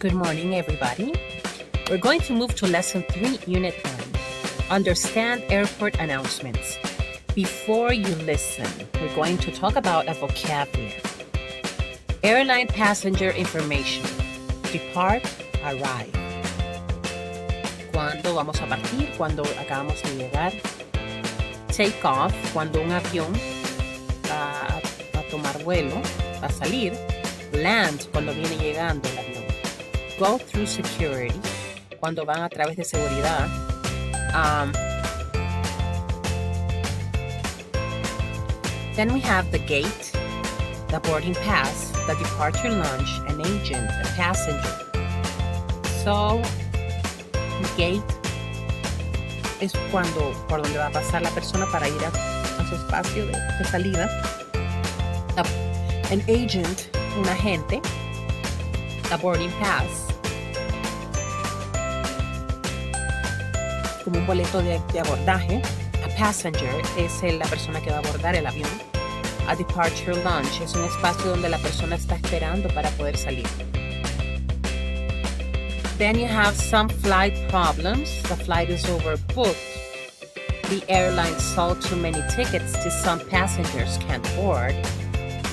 Good morning, everybody. We're going to move to Lesson 3, Unit 1. Understand airport announcements. Before you listen, we're going to talk about a vocabulary. Airline passenger information. Depart, arrive. Cuando vamos a partir, cuando acabamos de llegar. Take off, cuando un avión va a tomar vuelo, va a salir. Land, cuando viene llegando el avión. Go through security, cuando van a través de seguridad. Then we have the gate, the boarding pass, the departure lounge, an agent, a passenger. So, gate es cuando por donde va a pasar la persona para ir a su espacio de salida. An agent, un agente. A boarding pass, como un boleto de abordaje. A passenger es la persona que va a abordar el avión. A departure lounge es un espacio donde la persona está esperando para poder salir. Then you have some flight problems. The flight is overbooked. The airline sold too many tickets to some passengers can't board.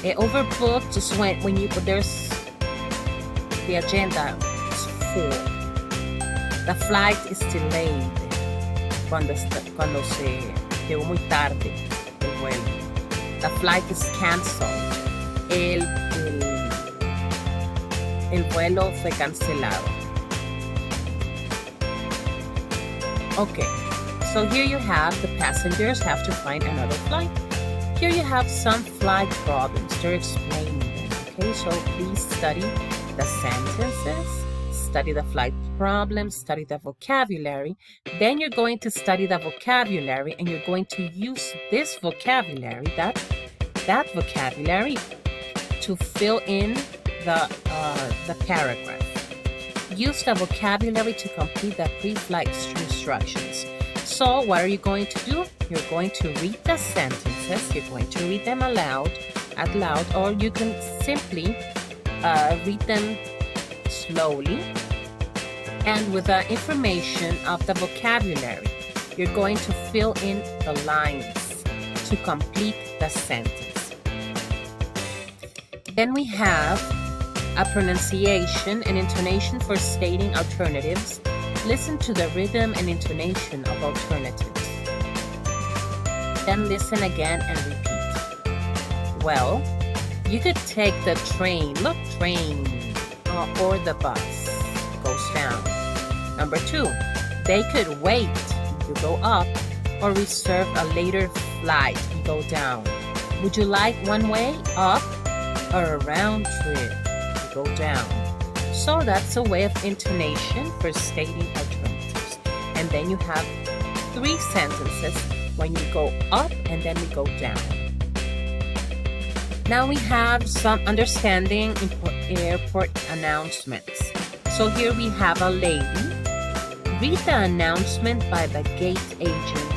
Overbooked is when there's the agenda is full. The flight is delayed. Cuando se llegó muy tarde el vuelo. The flight is canceled. El vuelo fue cancelado. Okay, so here you have the passengers have to find another flight. Here you have some flight problems. They're explaining them. Okay, so please study the sentences, study the flight problems, study the vocabulary. Then you're going to study the vocabulary and you're going to use this vocabulary, that vocabulary, to fill in the paragraph. Use the vocabulary to complete the pre-flight instructions. So what are you going to do? You're going to read the sentences, you're going to read them out loud, or you can simply read them slowly, and with the information of the vocabulary, you're going to fill in the lines to complete the sentence. Then we have a pronunciation and intonation for stating alternatives. Listen to the rhythm and intonation of alternatives. Then listen again and repeat. Well, you could take the train, or the bus, goes down. Number 2, they could wait, you go up, or reserve a later flight, you go down. Would you like one way, up, or a round trip, you go down. So that's a way of intonation for stating alternatives. And then you have 3 sentences when you go up and then we go down. Now we have some understanding airport announcements. So here we have a lady. Read the announcement by the gate agent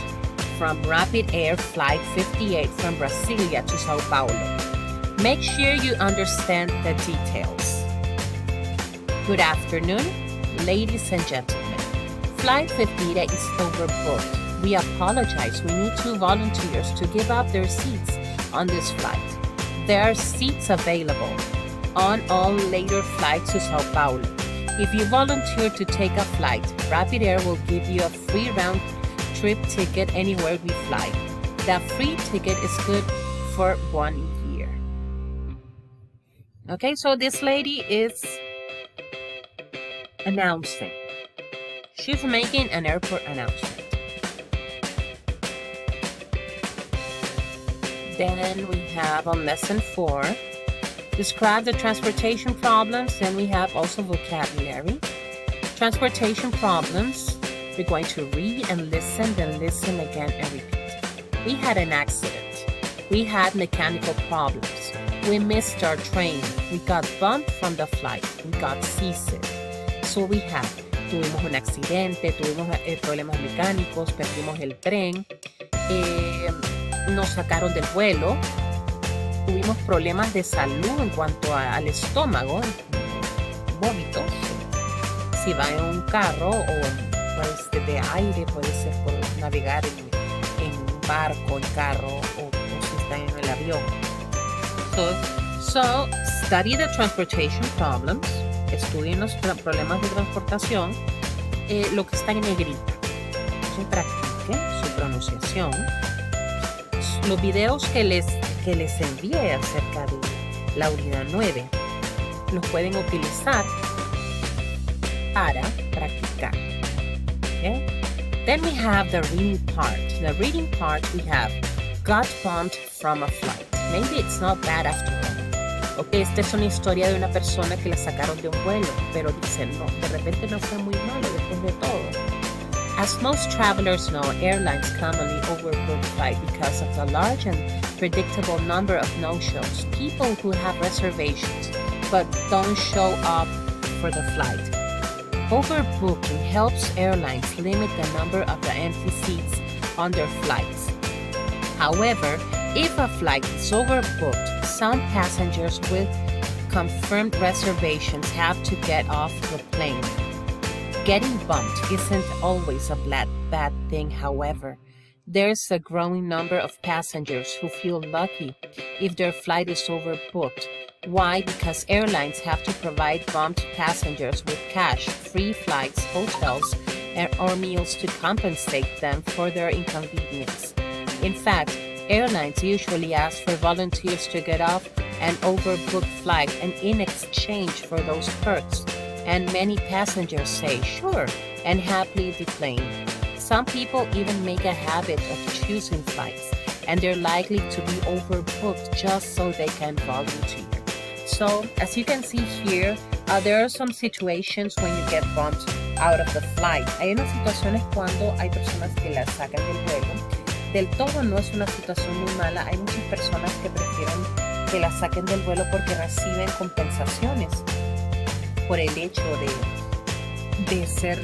from Rapid Air Flight 58 from Brasilia to Sao Paulo. Make sure you understand the details. Good afternoon, ladies and gentlemen. Flight 58 is overbooked. We apologize. We need 2 volunteers to give up their seats on this flight. There are seats available on all later flights to Sao Paulo. If you volunteer to take a flight, Rapid Air will give you a free round-trip ticket anywhere we fly. That free ticket is good for 1 year. Okay, so this lady is announcing. She's making an airport announcement. Then we have on lesson 4, describe the transportation problems. Then we have also vocabulary. Transportation problems, we're going to read and listen, then listen again and repeat. We had an accident. We had mechanical problems. We missed our train. We got bumped from the flight. We got seasick. So we have, tuvimos un accidente, tuvimos problemas mecánicos, perdimos el tren. Nos sacaron del vuelo, tuvimos problemas de salud en cuanto al estómago, vómitos, si va en un carro o pues, de aire, puede ser por navegar en un barco, en carro o si está en el avión. So study the transportation problems. Estudien los problemas de transportación, lo que está en negrita. Entonces practiquen su pronunciación. Los videos que les envié acerca de la unidad 9 los pueden utilizar para practicar. Okay? Then we have the reading part. The reading part we have got bumped from a flight. Maybe it's not bad after all. Okay, esta es una historia de una persona que la sacaron de un vuelo, pero dicen no, de repente no fue muy malo después de todo. As most travelers know, airlines commonly overbook flight because of the large and predictable number of no-shows. People who have reservations but don't show up for the flight. Overbooking helps airlines limit the number of the empty seats on their flights. However, if a flight is overbooked, some passengers with confirmed reservations have to get off the plane. Getting bumped isn't always a bad thing, however. There's a growing number of passengers who feel lucky if their flight is overbooked. Why? Because airlines have to provide bumped passengers with cash, free flights, hotels, or meals to compensate them for their inconvenience. In fact, airlines usually ask for volunteers to get off an overbooked flight and in exchange for those perks. And many passengers say sure and happily decline. Some people even make a habit of choosing flights, and they're likely to be overbooked just so they can volunteer. So, as you can see here, there are some situations when you get bumped out of the flight. Hay unas situaciones cuando hay personas que la sacan del vuelo. Del todo no es una situación muy mala. Hay muchas personas que prefieren que la saquen del vuelo porque reciben compensaciones por el hecho de ser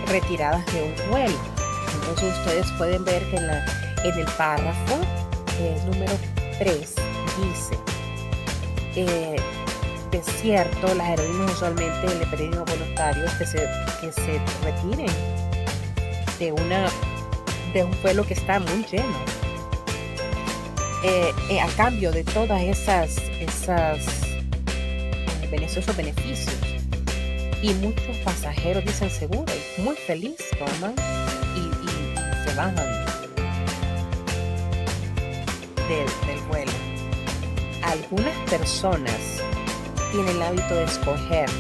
retiradas de un vuelo. Entonces ustedes pueden ver que en el párrafo número 3 dice, de cierto, las aerolíneas usualmente le piden a voluntarios que se retiren de un vuelo que está muy lleno, a cambio de todas esos beneficios. Y muchos pasajeros dicen seguro, muy feliz, toman y se bajan del vuelo. Algunas personas tienen el hábito de escoger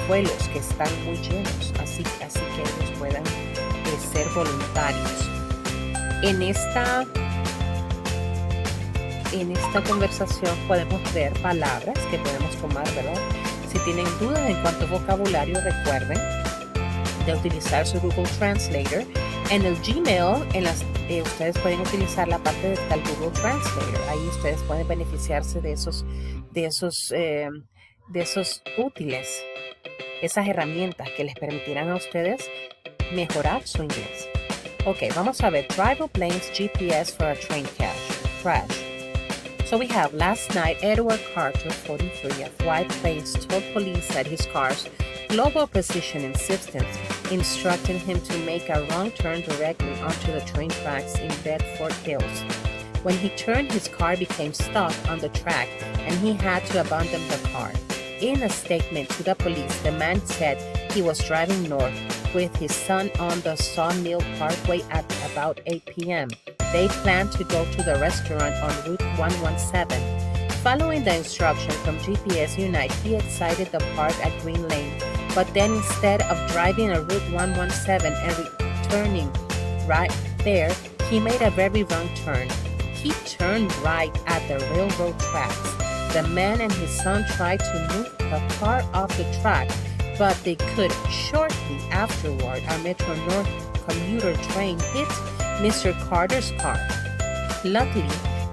vuelos que están muy llenos, así que ellos puedan ser voluntarios. En esta conversación podemos ver palabras que podemos tomar, ¿verdad? Si tienen dudas en cuanto a vocabulario, recuerden de utilizar su Google Translator. En el Gmail, ustedes pueden utilizar la parte del Google Translator. Ahí ustedes pueden beneficiarse de esos útiles, esas herramientas que les permitirán a ustedes mejorar su inglés. Ok, vamos a ver. Driver blames GPS for a train crash. So we have last night, Edward Carter, 43, of White Plains, told police that his car's global positioning system instructed him to make a wrong turn directly onto the train tracks in Bedford Hills. When he turned, his car became stuck on the track and he had to abandon the car. In a statement to the police, the man said he was driving north with his son on the Sawmill Parkway at about 8 p.m. They planned to go to the restaurant on Route 117. Following the instruction from GPS Unite, he exited the park at Green Lane, but then instead of driving on Route 117 and returning right there, he made a very wrong turn. He turned right at the railroad tracks. The man and his son tried to move the car off the track, but they could. Shortly afterward, a Metro North commuter train hit Mr. Carter's car. Luckily,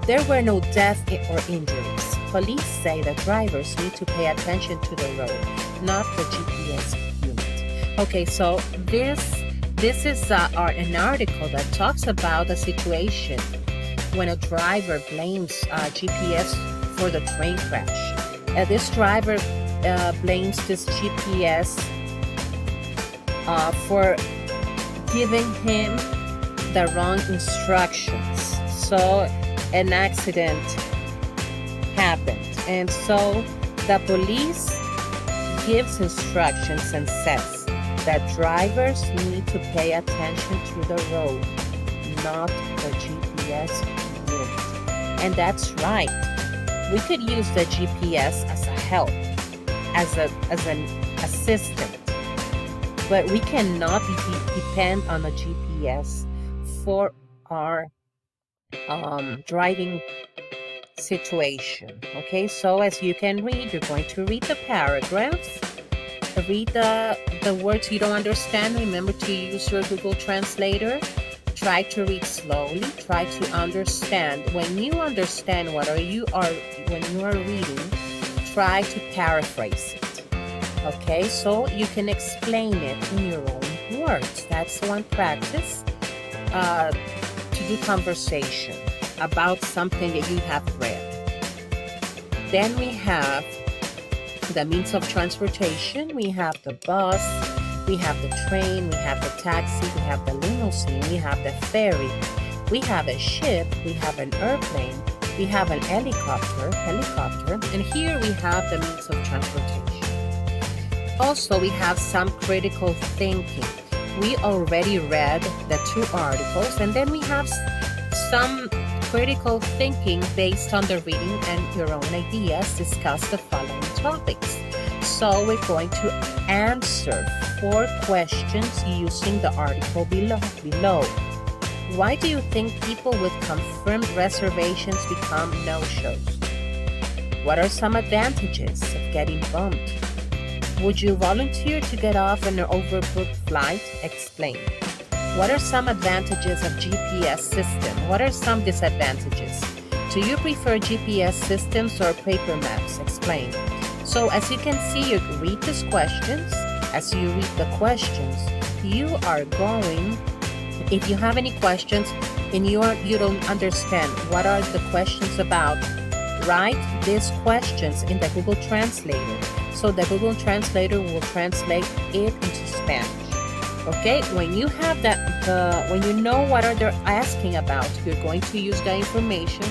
there were no deaths or injuries. Police say that drivers need to pay attention to the road, not the GPS unit. Okay, so this is an article that talks about a situation when a driver blames GPS for the train crash. This driver blames this GPS for giving him the wrong instructions. So an accident happened, and so the police gives instructions and says that drivers need to pay attention to the road, not the GPS unit. And that's right. We could use the GPS as a help, as an assistant, but we cannot depend on the GPS for our driving situation. Okay, so as you can read, you're going to read the paragraphs, read the words you don't understand. Remember to use your Google Translator. Try to read slowly. Try to understand. When you understand when you are reading, try to paraphrase it. Okay, so you can explain it in your own words. That's one practice. To do conversation about something that you have read. Then we have the means of transportation. We have the bus, we have the train, we have the taxi, we have the limousine, we have the ferry, we have a ship, we have an airplane, we have an helicopter, and here we have the means of transportation. Also, we have some critical thinking. We already read the 2 articles, and then we have some critical thinking based on the reading and your own ideas. Discuss the following topics. So we're going to answer 4 questions using the article below. Why do you think people with confirmed reservations become no-shows? What are some advantages of getting bumped? Would you volunteer to get off an overbooked flight? Explain. What are some advantages of GPS system? What are some disadvantages? Do you prefer GPS systems or paper maps? Explain. So as you can see, you read these questions. As you read the questions, you are going, if you have any questions and you don't understand what are the questions about, write these questions in the Google Translator. So the Google Translator will translate it into Spanish. Okay, when you have when you know what are they asking about, you're going to use the information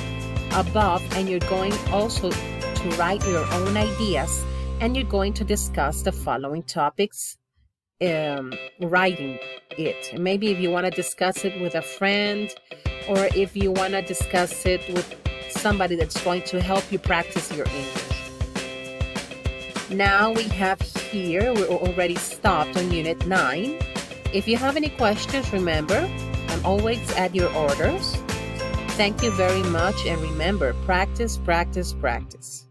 above, and you're going also to write your own ideas, and you're going to discuss the following topics, writing it. Maybe if you want to discuss it with a friend, or if you want to discuss it with somebody that's going to help you practice your English. Now we have here, we're already stopped on Unit 9. If you have any questions, remember, I'm always at your orders. Thank you very much, and remember, practice, practice, practice.